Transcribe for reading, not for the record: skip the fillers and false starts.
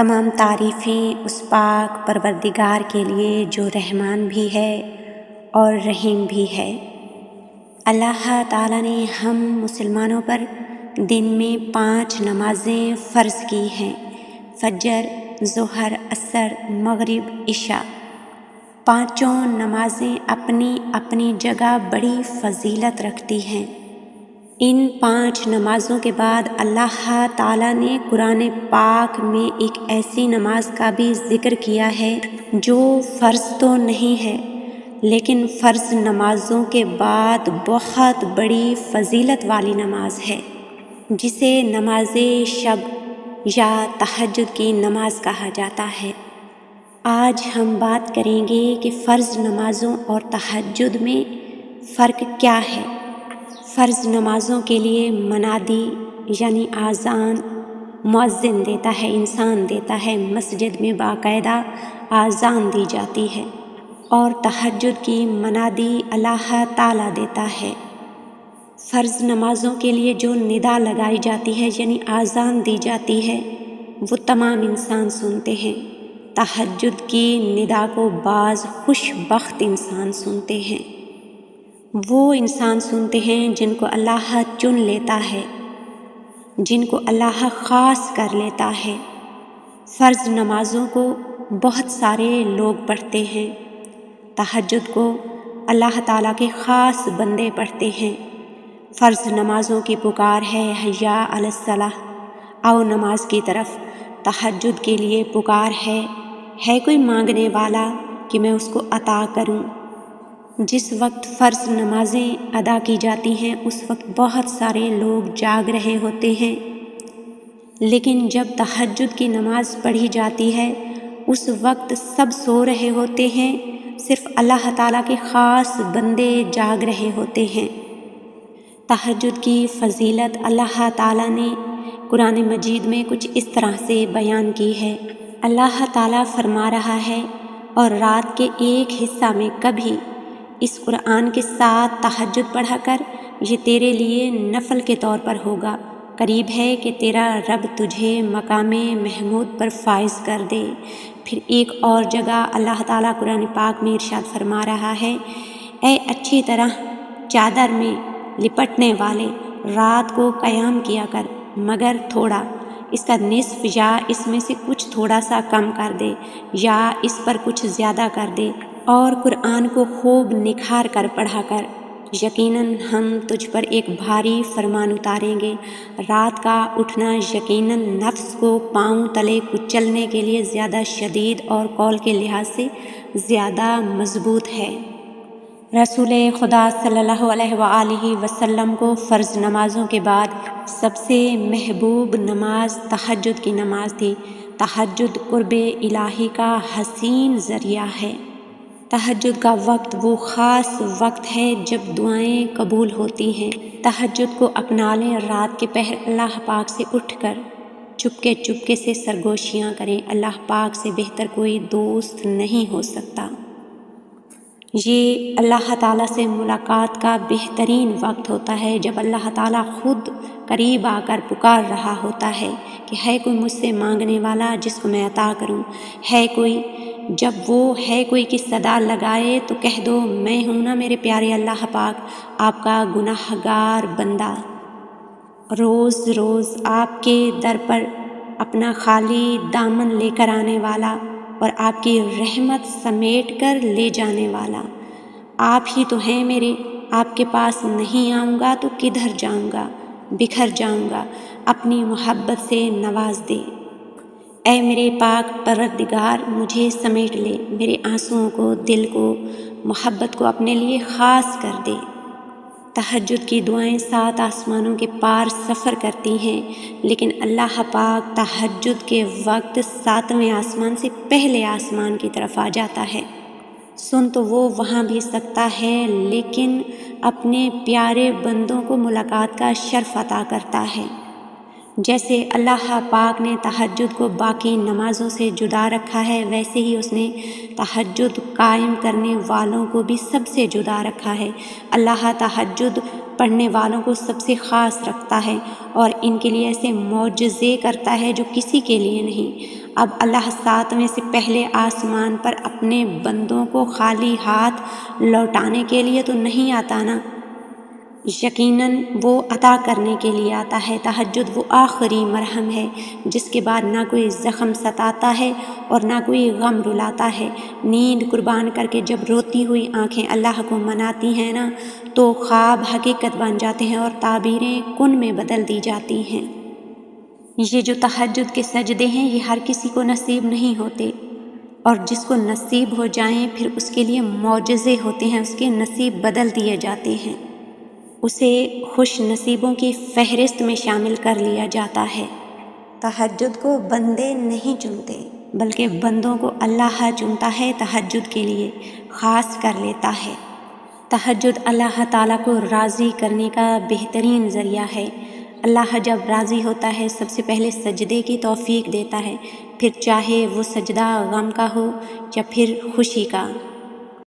تمام تعریفیں اس پاک پروردگار کے لیے جو رحمان بھی ہے اور رحیم بھی ہے۔ اللہ تعالیٰ نے ہم مسلمانوں پر دن میں 5 نمازیں فرض کی ہیں: فجر، ظہر، عصر، مغرب، عشاء۔ پانچوں نمازیں اپنی اپنی جگہ بڑی فضیلت رکھتی ہیں۔ ان 5 نمازوں کے بعد اللہ تعالیٰ نے قرآن پاک میں ایک ایسی نماز کا بھی ذکر کیا ہے جو فرض تو نہیں ہے لیکن فرض نمازوں کے بعد بہت بڑی فضیلت والی نماز ہے، جسے نماز شب یا تہجد کی نماز کہا جاتا ہے۔ آج ہم بات کریں گے کہ فرض نمازوں اور تہجد میں فرق کیا ہے۔ فرض نمازوں کے لیے منادی یعنی اذان مؤذن دیتا ہے، انسان دیتا ہے، مسجد میں باقاعدہ اذان دی جاتی ہے، اور تہجد کی منادی اللہ تعالیٰ دیتا ہے۔ فرض نمازوں کے لیے جو ندا لگائی جاتی ہے یعنی اذان دی جاتی ہے وہ تمام انسان سنتے ہیں۔ تہجد کی ندا کو بعض خوش بخت انسان سنتے ہیں۔ وہ انسان سنتے ہیں جن کو اللہ چن لیتا ہے، جن کو اللہ خاص کر لیتا ہے۔ فرض نمازوں کو بہت سارے لوگ پڑھتے ہیں، تہجد کو اللہ تعالیٰ کے خاص بندے پڑھتے ہیں۔ فرض نمازوں کی پکار ہے حیا علی الصلاۃ، آؤ نماز کی طرف۔ تہجد کے لیے پکار ہے کوئی مانگنے والا کہ میں اس کو عطا کروں۔ جس وقت فرض نمازیں ادا کی جاتی ہیں اس وقت بہت سارے لوگ جاگ رہے ہوتے ہیں، لیکن جب تہجد کی نماز پڑھی جاتی ہے اس وقت سب سو رہے ہوتے ہیں، صرف اللہ تعالیٰ کے خاص بندے جاگ رہے ہوتے ہیں۔ تہجد کی فضیلت اللہ تعالیٰ نے قرآن مجید میں کچھ اس طرح سے بیان کی ہے۔ اللہ تعالیٰ فرما رہا ہے، اور رات کے ایک حصہ میں کبھی اس قرآن کے ساتھ تہجد پڑھا کر، یہ تیرے لیے نفل کے طور پر ہوگا، قریب ہے کہ تیرا رب تجھے مقام محمود پر فائز کر دے۔ پھر ایک اور جگہ اللہ تعالیٰ قرآن پاک میں ارشاد فرما رہا ہے، اے اچھی طرح چادر میں لپٹنے والے، رات کو قیام کیا کر مگر تھوڑا، اس کا نصف یا اس میں سے کچھ تھوڑا سا کم کر دے یا اس پر کچھ زیادہ کر دے، اور قرآن کو خوب نکھار کر پڑھا کر، یقیناً ہم تجھ پر ایک بھاری فرمان اتاریں گے۔ رات کا اٹھنا یقیناً نفس کو پاؤں تلے کچلنے کے لیے زیادہ شدید اور قول کے لحاظ سے زیادہ مضبوط ہے۔ رسول خدا صلی اللہ علیہ وآلہ وسلم کو فرض نمازوں کے بعد سب سے محبوب نماز تہجد کی نماز تھی۔ تہجد قرب الہی کا حسین ذریعہ ہے۔ تہجد کا وقت وہ خاص وقت ہے جب دعائیں قبول ہوتی ہیں۔ تہجد کو اپنا لیں، رات کے پہر اللہ پاک سے اٹھ کر چپکے سے سرگوشیاں کریں۔ اللہ پاک سے بہتر کوئی دوست نہیں ہو سکتا۔ یہ اللہ تعالیٰ سے ملاقات کا بہترین وقت ہوتا ہے جب اللہ تعالیٰ خود قریب آ کر پکار رہا ہوتا ہے کہ ہے کوئی مجھ سے مانگنے والا جس کو میں عطا کروں، ہے کوئی۔ جب وہ ہے کوئی کی صدا لگائے تو کہہ دو، میں ہوں نا میرے پیارے اللہ پاک، آپ کا گناہ گار بندہ، روز روز آپ کے در پر اپنا خالی دامن لے کر آنے والا اور آپ کی رحمت سمیٹ کر لے جانے والا۔ آپ ہی تو ہیں میرے، آپ کے پاس نہیں آؤں گا تو کدھر جاؤں گا، بکھر جاؤں گا، اپنی محبت سے نواز دے۔ اے میرے پاک پروردگار، مجھے سمیٹ لے، میرے آنسوؤں کو، دل کو، محبت کو اپنے لیے خاص کر دے۔ تہجد کی دعائیں 7 آسمانوں کے پار سفر کرتی ہیں، لیکن اللہ پاک تہجد کے وقت 7ویں آسمان سے پہلے آسمان کی طرف آ جاتا ہے۔ سن تو وہ وہاں بھی سکتا ہے لیکن اپنے پیارے بندوں کو ملاقات کا شرف عطا کرتا ہے۔ جیسے اللہ پاک نے تہجد کو باقی نمازوں سے جدا رکھا ہے، ویسے ہی اس نے تہجد قائم کرنے والوں کو بھی سب سے جدا رکھا ہے۔ اللہ تہجد پڑھنے والوں کو سب سے خاص رکھتا ہے اور ان کے لیے ایسے معجزے کرتا ہے جو کسی کے لیے نہیں۔ اب اللہ 7ویں سے پہلے آسمان پر اپنے بندوں کو خالی ہاتھ لوٹانے کے لیے تو نہیں آتا نا، یقیناً وہ عطا کرنے کے لیے آتا ہے۔ تہجد وہ آخری مرہم ہے جس کے بعد نہ کوئی زخم ستاتا ہے اور نہ کوئی غم رلاتا ہے۔ نیند قربان کر کے جب روتی ہوئی آنکھیں اللہ کو مناتی ہیں نا، تو خواب حقیقت بن جاتے ہیں اور تعبیریں کن میں بدل دی جاتی ہیں۔ یہ جو تہجد کے سجدے ہیں یہ ہر کسی کو نصیب نہیں ہوتے، اور جس کو نصیب ہو جائیں پھر اس کے لیے معجزے ہوتے ہیں، اس کے نصیب بدل دیے جاتے ہیں، اسے خوش نصیبوں کی فہرست میں شامل کر لیا جاتا ہے۔ تہجد کو بندے نہیں چنتے بلکہ بندوں کو اللہ چنتا ہے، تہجد کے لیے خاص کر لیتا ہے۔ تہجد اللہ تعالیٰ کو راضی کرنے کا بہترین ذریعہ ہے۔ اللہ جب راضی ہوتا ہے سب سے پہلے سجدے کی توفیق دیتا ہے، پھر چاہے وہ سجدہ غم کا ہو یا پھر خوشی کا۔